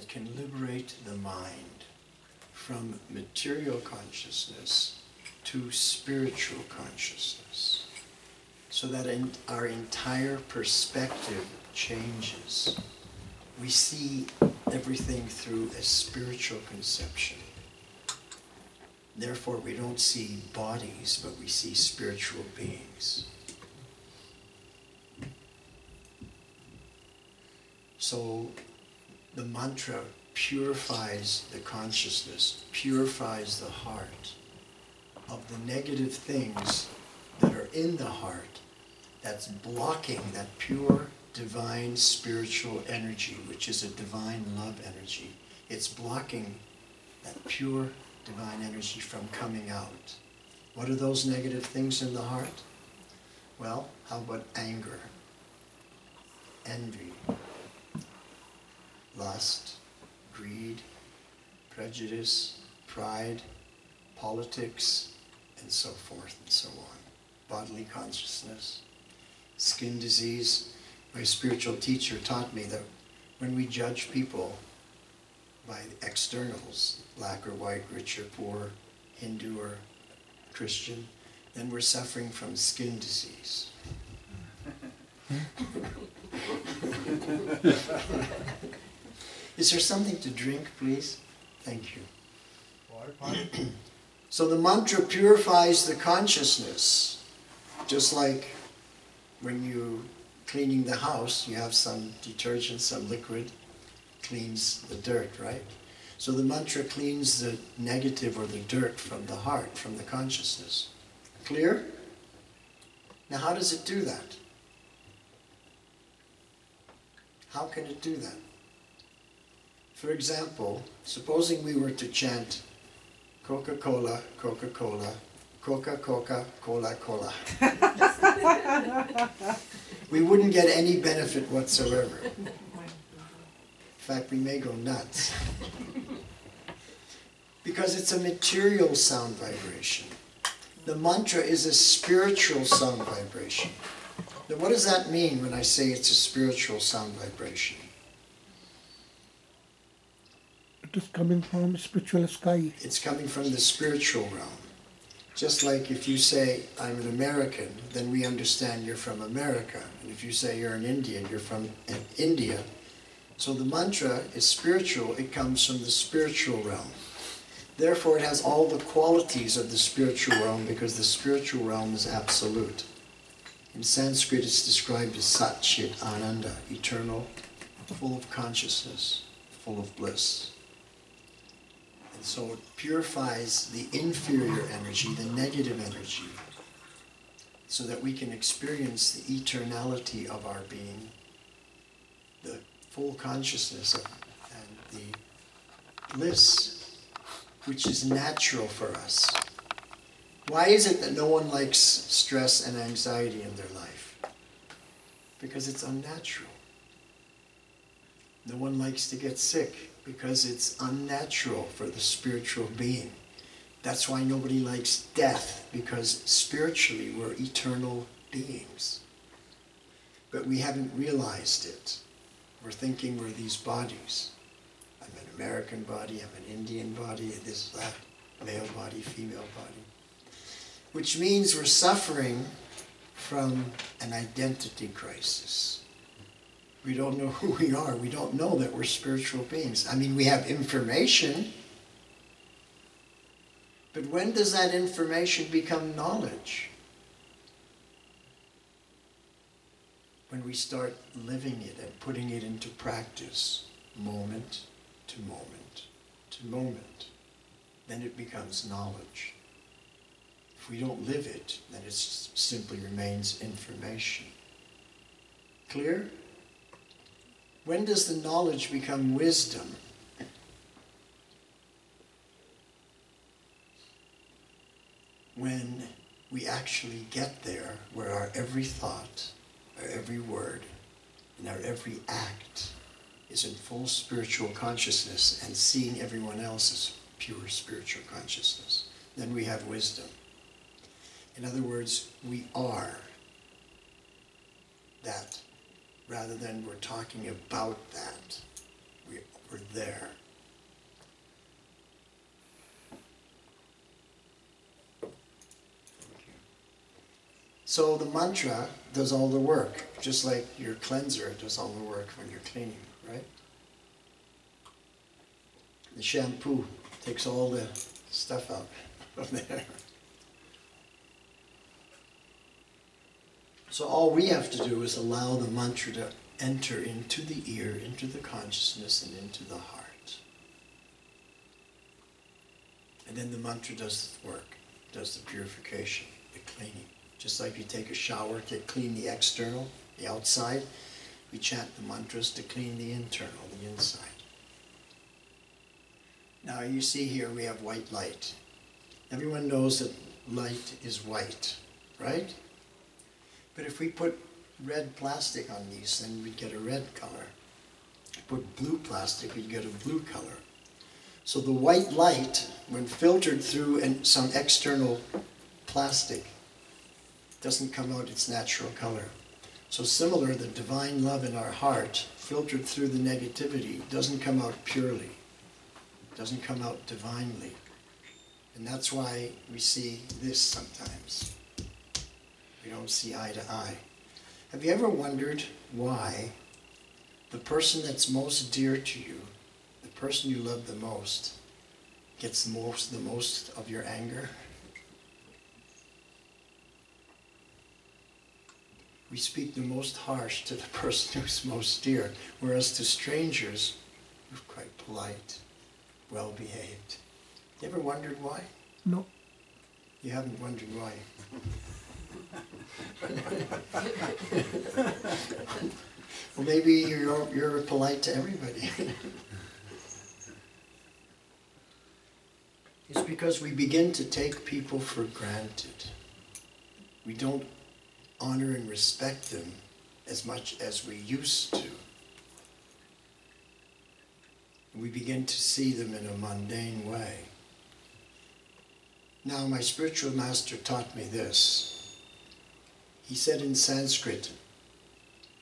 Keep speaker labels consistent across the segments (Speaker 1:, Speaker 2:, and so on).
Speaker 1: that can liberate the mind from material consciousness to spiritual consciousness, so that our entire perspective changes. We see everything through a spiritual conception. Therefore, we don't see bodies, but we see spiritual beings. So the mantra purifies the consciousness, purifies the heart of the negative things that are in the heart that's blocking that pure, divine, spiritual energy, which is a divine love energy. It's blocking that pure, divine energy from coming out. What are those negative things in the heart? Well, how about anger, envy, lust, greed, prejudice, pride, politics, and so forth and so on. Bodily consciousness, skin disease. My spiritual teacher taught me that when we judge people by externals, black or white, rich or poor, Hindu or Christian, then we're suffering from skin disease. Is there something to drink, please? Thank you. So the mantra purifies the consciousness. Just like when you're cleaning the house, you have some detergent, some liquid, cleans the dirt, right? So the mantra cleans the negative or the dirt from the heart, from the consciousness. Clear? Now how does it do that? How can it do that? For example, supposing we were to chant Coca-Cola, Coca-Cola, Coca-Coca, Cola-Cola. We wouldn't get any benefit whatsoever. In fact, we may go nuts. Because it's a material sound vibration. The mantra is a spiritual sound vibration. Now, what does that mean when I say it's a spiritual sound vibration?
Speaker 2: It is coming from spiritual sky.
Speaker 1: It's coming from the spiritual realm. Just like if you say, I'm an American, then we understand you're from America. And if you say you're an Indian, you're from India. So the mantra is spiritual, it comes from the spiritual realm. Therefore it has all the qualities of the spiritual realm because the spiritual realm is absolute. In Sanskrit it's described as Sat Chit Ananda, eternal, full of consciousness, full of bliss. And so it purifies the inferior energy, the negative energy, so that we can experience the eternality of our being, the full consciousness and the bliss, which is natural for us. Why is it that no one likes stress and anxiety in their life? Because it's unnatural. No one likes to get sick because it's unnatural for the spiritual being. That's why nobody likes death, because spiritually we're eternal beings. But we haven't realized it. We're thinking we're these bodies. I'm an American body, I'm an Indian body, this, that, male body, female body. Which means we're suffering from an identity crisis. We don't know who we are. We don't know that we're spiritual beings. I mean, we have information, but when does that information become knowledge? When we start living it and putting it into practice, moment to moment to moment, then it becomes knowledge. If we don't live it, then it simply remains information. Clear? When does the knowledge become wisdom? When we actually get there, where our every thought, our every word, and our every act is in full spiritual consciousness and seeing everyone else as pure spiritual consciousness. Then we have wisdom. In other words, we are that, rather than we're talking about that. We're there. So the mantra does all the work, just like your cleanser does all the work when you're cleaning, right? The shampoo takes all the stuff out of there. So all we have to do is allow the mantra to enter into the ear, into the consciousness, and into the heart. And then the mantra does the work, does the purification, the cleaning. Just like you take a shower to clean the external, the outside, we chant the mantras to clean the internal, the inside. Now you see here we have white light. Everyone knows that light is white, right? But if we put red plastic on these, then we'd get a red color. Put blue plastic, we'd get a blue color. So the white light, when filtered through some external plastic, doesn't come out its natural color. So similar, the divine love in our heart, filtered through the negativity, doesn't come out purely, doesn't come out divinely. And that's why we see this sometimes. We don't see eye to eye. Have you ever wondered why the person that's most dear to you, the person you love the most, gets the most of your anger? We speak the most harsh to the person who's most dear, whereas to strangers, we're quite polite, well-behaved. You ever wondered why?
Speaker 2: No.
Speaker 1: You haven't wondered why. Well, maybe you're polite to everybody. It's because we begin to take people for granted. We don't honor and respect them as much as we used to. We begin to see them in a mundane way. Now, my spiritual master taught me this. He said in Sanskrit,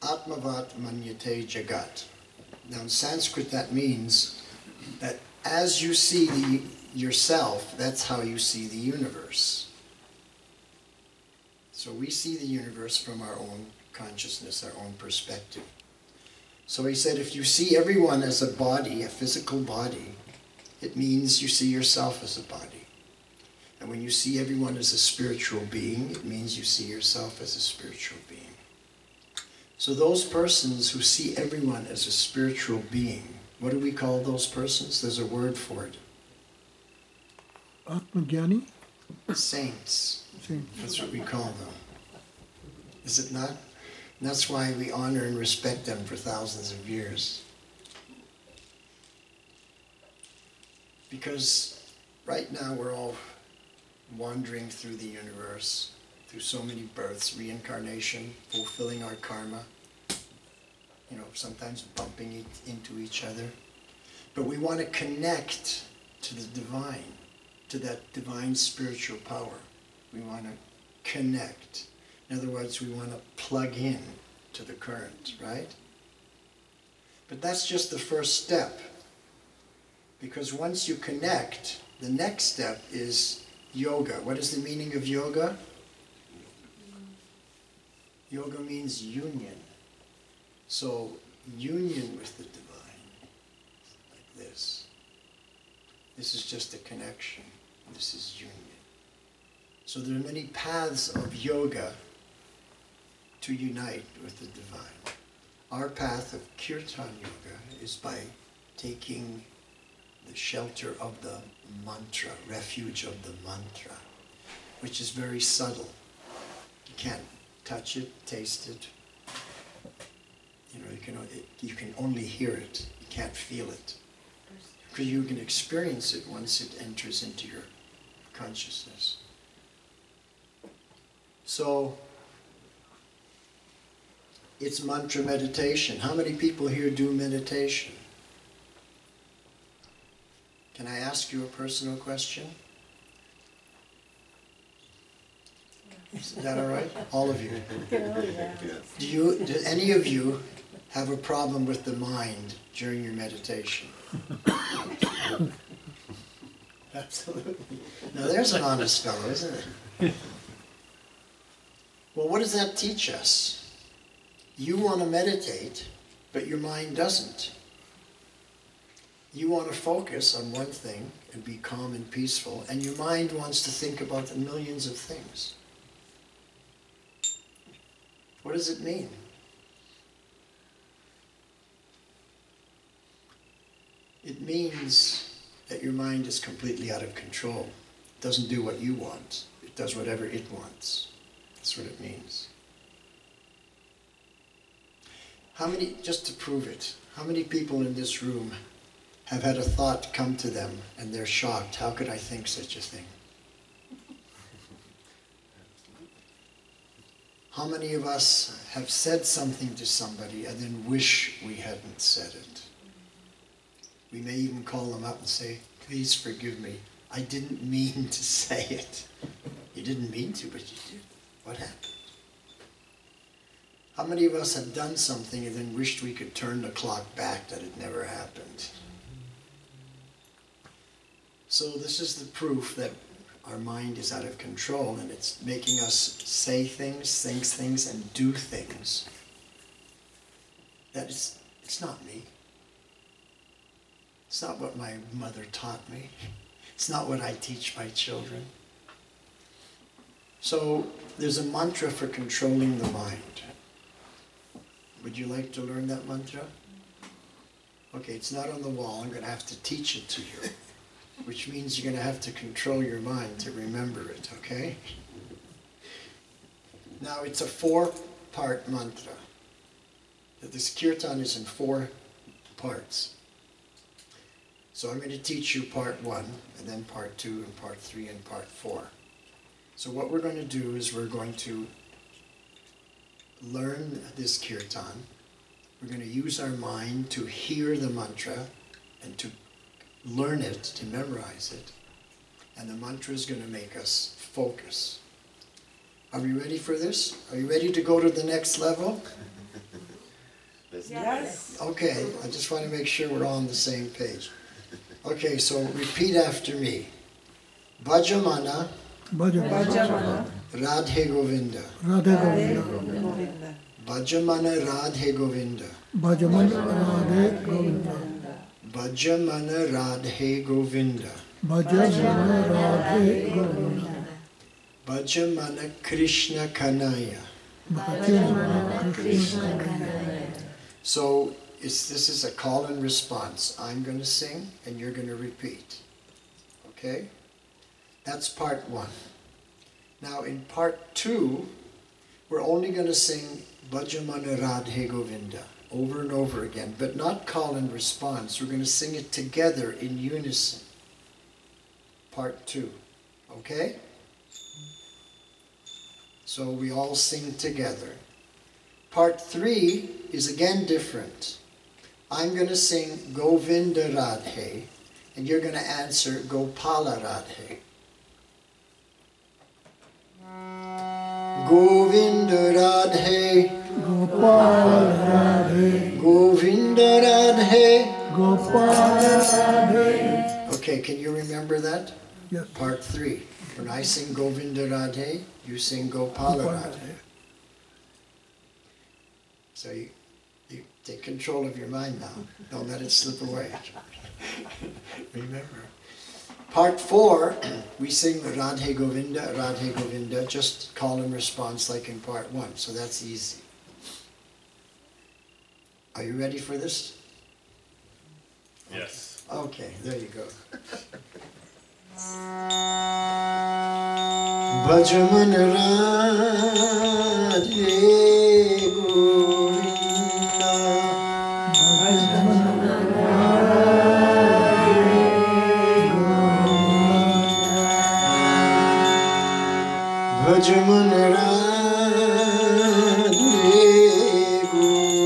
Speaker 1: Atmavat manyate jagat. Now in Sanskrit that means that as you see yourself, that's how you see the universe. So we see the universe from our own consciousness, our own perspective. So he said, if you see everyone as a body, a physical body, it means you see yourself as a body. And when you see everyone as a spiritual being, it means you see yourself as a spiritual being. So those persons who see everyone as a spiritual being, what do we call those persons? There's a word for it.
Speaker 2: Atmagyani?
Speaker 1: Saints.
Speaker 2: Saints.
Speaker 1: That's what we call them. Is it not? And that's why we honor and respect them for thousands of years. Because right now we're all wandering through the universe, through so many births, reincarnation, fulfilling our karma, you know, sometimes bumping into each other. But we want to connect to the divine, to that divine spiritual power. We want to connect. In other words, we want to plug in to the current, right? But that's just the first step. Because once you connect, the next step is yoga. What is the meaning of yoga? Yoga means union. So, union with the divine, like this. This is just a connection. This is union. So there are many paths of yoga to unite with the divine. Our path of kirtan yoga is by taking the shelter of the mantra, refuge of the mantra, which is very subtle. You can't touch it, taste it. You know, you can only hear it. You can't feel it. Because you can experience it once it enters into your consciousness. So, it's mantra meditation. How many people here do meditation? Can I ask you a personal question? Is that all right? All of you.
Speaker 3: Oh, yeah.
Speaker 1: Do any of you have a problem with the mind during your meditation? Absolutely. Now there's an honest fellow, isn't it? Well, what does that teach us? You want to meditate, but your mind doesn't. You want to focus on one thing and be calm and peaceful, and your mind wants to think about the millions of things. What does it mean? It means that your mind is completely out of control. It doesn't do what you want. It does whatever it wants. That's what it means. How many, just to prove it, how many people in this room have had a thought come to them and they're shocked? How could I think such a thing? How many of us have said something to somebody and then wish we hadn't said it? We may even call them up and say, please forgive me. I didn't mean to say it. You didn't mean to, but you did. What happened? How many of us have done something and then wished we could turn the clock back, that it never happened? So this is the proof that our mind is out of control, and it's making us say things, think things, and do things. That it's not me. It's not what my mother taught me. It's not what I teach my children. So there's a mantra for controlling the mind. Would you like to learn that mantra? Okay, it's not on the wall. I'm going to have to teach it to you, which means you're going to have to control your mind to remember it, okay? Now, it's a 4-part mantra. This kirtan is in 4 parts. So I'm going to teach you part 1, and then part 2, and part 3, and part 4. So what we're going to do is we're going to learn this kirtan. We're going to use our mind to hear the mantra and to learn it, to memorize it. And the mantra is going to make us focus. Are we ready for this? Are you ready to go to the next level?
Speaker 3: Yes.
Speaker 1: Okay, I just want to make sure we're all on the same page. Okay, so repeat after me. Bhajamana
Speaker 2: Bhajamana
Speaker 1: Radhe Govinda.
Speaker 2: Radhe Govinda.
Speaker 1: Bhajamana Radhe Govinda.
Speaker 2: Bhajamana Radhe Govinda.
Speaker 1: Bhajamana Radhe Govinda.
Speaker 2: Bhajamana Radhe Govinda.
Speaker 1: Bhajamana Krishna Kanaya.
Speaker 2: Bhajamana Krishna Kanaya.
Speaker 1: So this is a call and response. I'm going to sing and you're going to repeat. Okay? That's part 1. Now in part 2, we're only going to sing Bhajamana Radhe Govinda over and over again, but not call and response. We're going to sing it together in unison. Part 2. Okay? So we all sing together. Part 3 is again different. I'm going to sing Govinda Radhe, and you're going to answer Gopala Radhe. Govinda Radhe,
Speaker 2: Gopala Radhe,
Speaker 1: Govinda Radhe,
Speaker 2: Gopala Radhe.
Speaker 1: Okay, can you remember that?
Speaker 2: Yes.
Speaker 1: Part 3. When I sing Govinda Radhe, you sing Gopala Radhe. So you take control of your mind now. Don't let it slip away. Remember. Part 4, we sing Radhe Govinda, just call and response like in part 1. So that's easy. Are you ready for this?
Speaker 4: Yes.
Speaker 1: Okay, there you go. Bhajamana Radhe Govinda. Bhajamana Radhe Govinda.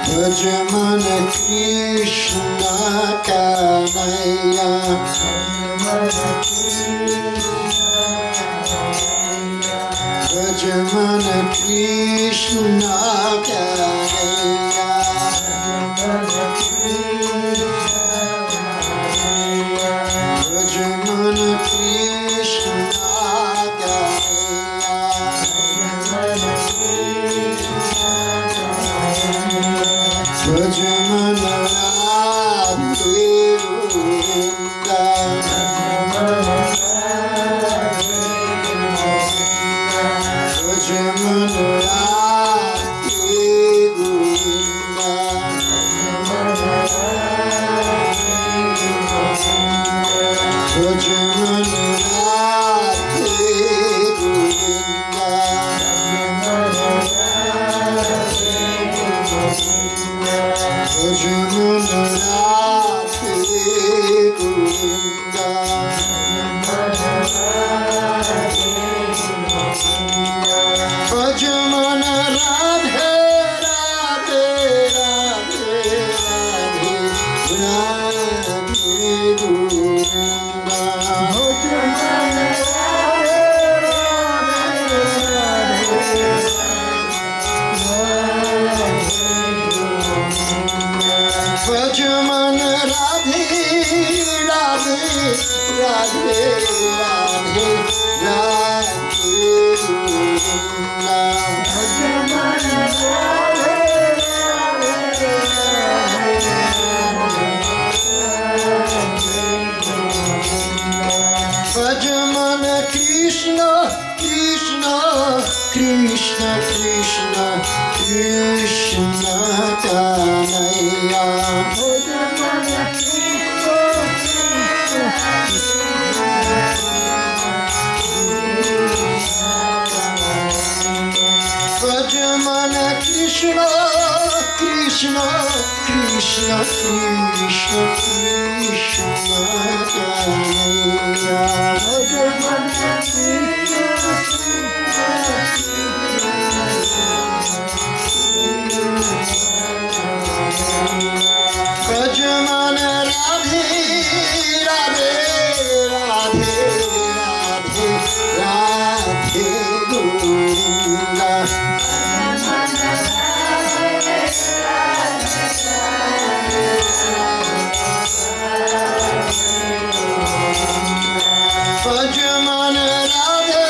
Speaker 1: Bhajaman Krishna Kanaya, Bhajaman Krishna Kanaya, Bhajaman Krishna Kanaya, Bhajaman Radhe Govinda, Bhajaman Radhe Govinda, Bhajaman Radhe Govinda, Bhajaman Radhe Govinda, Bhajaman Radhe Radhe Radhe Radhe Govinda, Bhajaman Radhe Radhe Radhe Radhe Radhe Govinda, Bhajaman Krishna Krishna Krishna Krishna Krishna Kanaya, Bhajaman Krishna Krishna Krishna Krishna Krishna Kanaya, Bhajaman Radhe Radhe Radhe Radhe Radhe Govinda, Bhajaman Radhe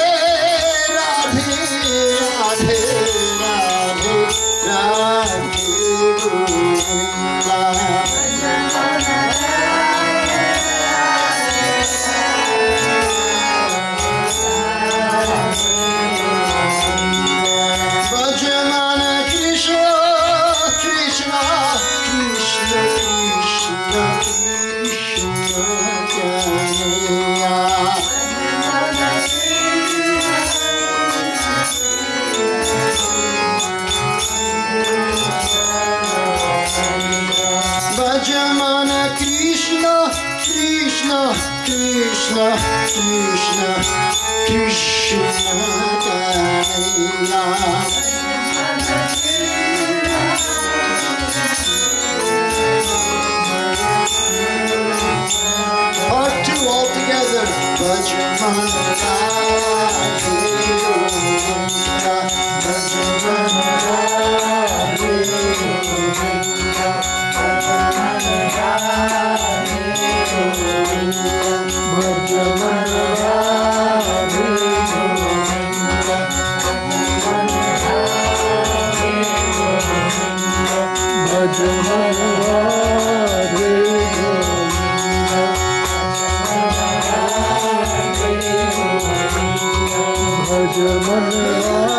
Speaker 1: Radhe Radhe Radhe Radhe Govinda, Bhajaman Krishna Krishna Krishna Krishna Krishna Kanaya, Bhajaman Krishna Krishna Krishna Krishna Krishna Kanaya, Part 2 all together. Bhajaman Radhe Govinda, Bhajaman Radhe Govinda, Bhajaman Radhe Govinda, Bhajaman Radhe Govinda, Bhajaman Radhe Govinda, Bhajaman Radhe